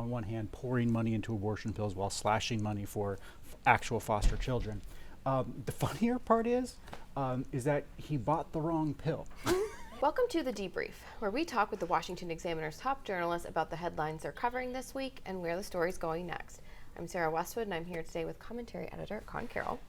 on one hand, pouring money into abortion pills while slashing money for actual foster children. The funnier part is that he bought the wrong pill. Welcome to The Debrief, where we talk with the Washington Examiner's top journalists about the headlines they're covering this week and where the story's going next. I'm Sarah Westwood, and I'm here today with commentary editor Conn Carroll.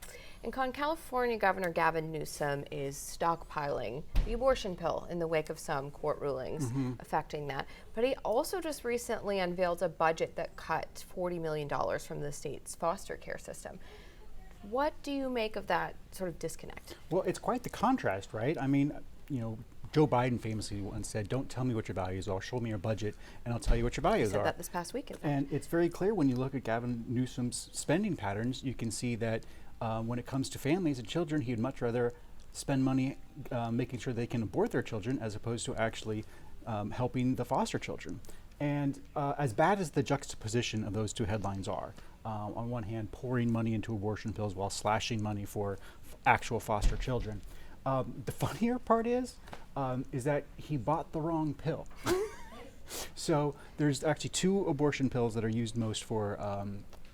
And California Governor Gavin Newsom is stockpiling the abortion pill in the wake of some court rulings affecting that. But he also just recently unveiled a budget that cut $40 million from the state's foster care system. What do you make of that sort of disconnect? Well, it's quite the contrast, right? I mean, Joe Biden famously once said, "Don't tell me what your values are, show me your budget, and I'll tell you what your values are." He said that this past week, in fact. And it's very clear when you look at Gavin Newsom's spending patterns, you can see that when it comes to families and children, he'd much rather spend money making sure they can abort their children as opposed to actually helping the foster children. And as bad as the juxtaposition of those two headlines are, on one hand, pouring money into abortion pills while slashing money for actual foster children, the funnier part is that he bought the wrong pill. So there's actually two abortion pills that are used most for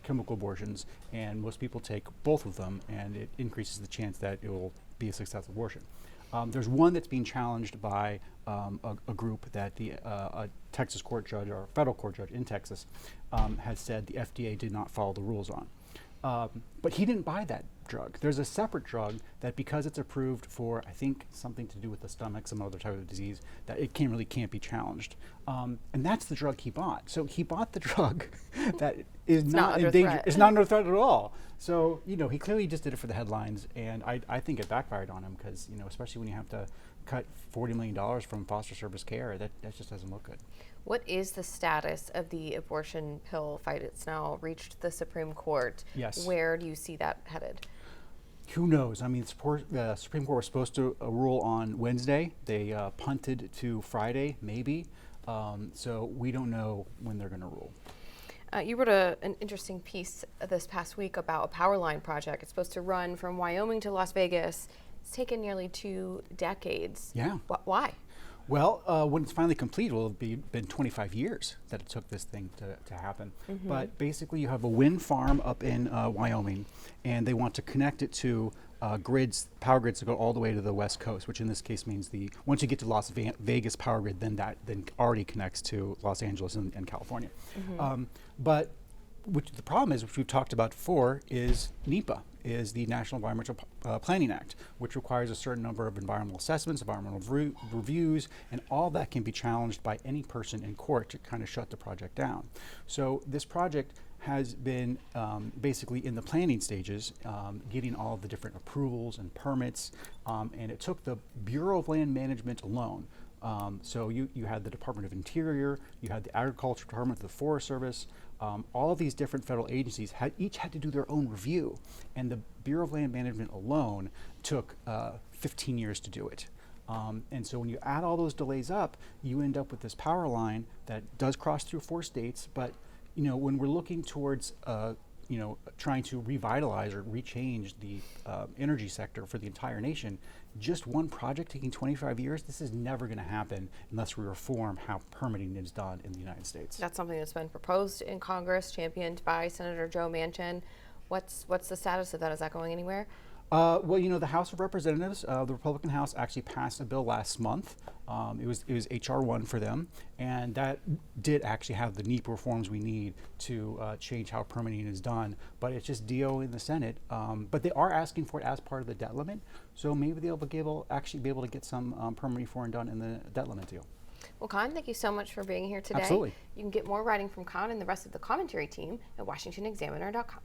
chemical abortions, and most people take both of them, and it increases the chance that it will be a successful abortion. There's one that's being challenged by a group that a Texas court judge, or a federal court judge in Texas, has said the FDA did not follow the rules on. But he didn't buy that drug. There's a separate drug that, because it's approved for, I think, something to do with the stomach, some other type of disease, that it can't be challenged. And that's the drug he bought. So he bought the drug that is not in danger. It's not under threat at all. So, he clearly just did it for the headlines, and I think it backfired on him because, especially when you have to cut $40 million from foster service care, that just doesn't look good. What is the status of the abortion pill fight? It's now reached the Supreme Court. Yes. Where do you see that headed? Who knows? I mean, the Supreme Court was supposed to rule on Wednesday. They punted to Friday, maybe. So we don't know when they're going to rule. You wrote an interesting piece this past week about a power line project. It's supposed to run from Wyoming to Las Vegas. It's taken nearly 2 decades. Yeah. Why? Well, when it's finally complete, it will have been 25 years that it took this thing to happen. But basically, you have a wind farm up in Wyoming, and they want to connect it to power grids to go all the way to the West Coast, which in this case means once you get to Las Vegas power grid, then already connects to Los Angeles and California. But the problem is, which we've talked about before, is NEPA, is the National Environmental Planning Act, which requires a certain number of environmental assessments, environmental reviews, and all that can be challenged by any person in court to kind of shut the project down. So this project has been basically in the planning stages, getting all the different approvals and permits, and it took the Bureau of Land Management alone. So you had the Department of Interior, you had the Agriculture Department, the Forest Service, all these different federal agencies each had to do their own review, and the Bureau of Land Management alone took 15 years to do it. And so when you add all those delays up, you end up with this power line that does cross through 4 states, but when we're looking towards trying to revitalize or rechange the energy sector for the entire nation, just one project taking 25 years, this is never going to happen unless we reform how permitting is done in the United States. That's something that's been proposed in Congress, championed by Senator Joe Manchin. What's the status of that? Is that going anywhere? Well, the House of Representatives, the Republican House, actually passed a bill last month. It was HR 1 for them, and that did actually have the NEPA reforms we need to change how permitting is done. But it's just DO in the Senate. But they are asking for it as part of the debt limit, so maybe they'll be able to get some permitting reform done in the debt limit deal. Well, Conn, thank you so much for being here today. Absolutely. You can get more writing from Conn and the rest of the commentary team at washingtonexaminer.com.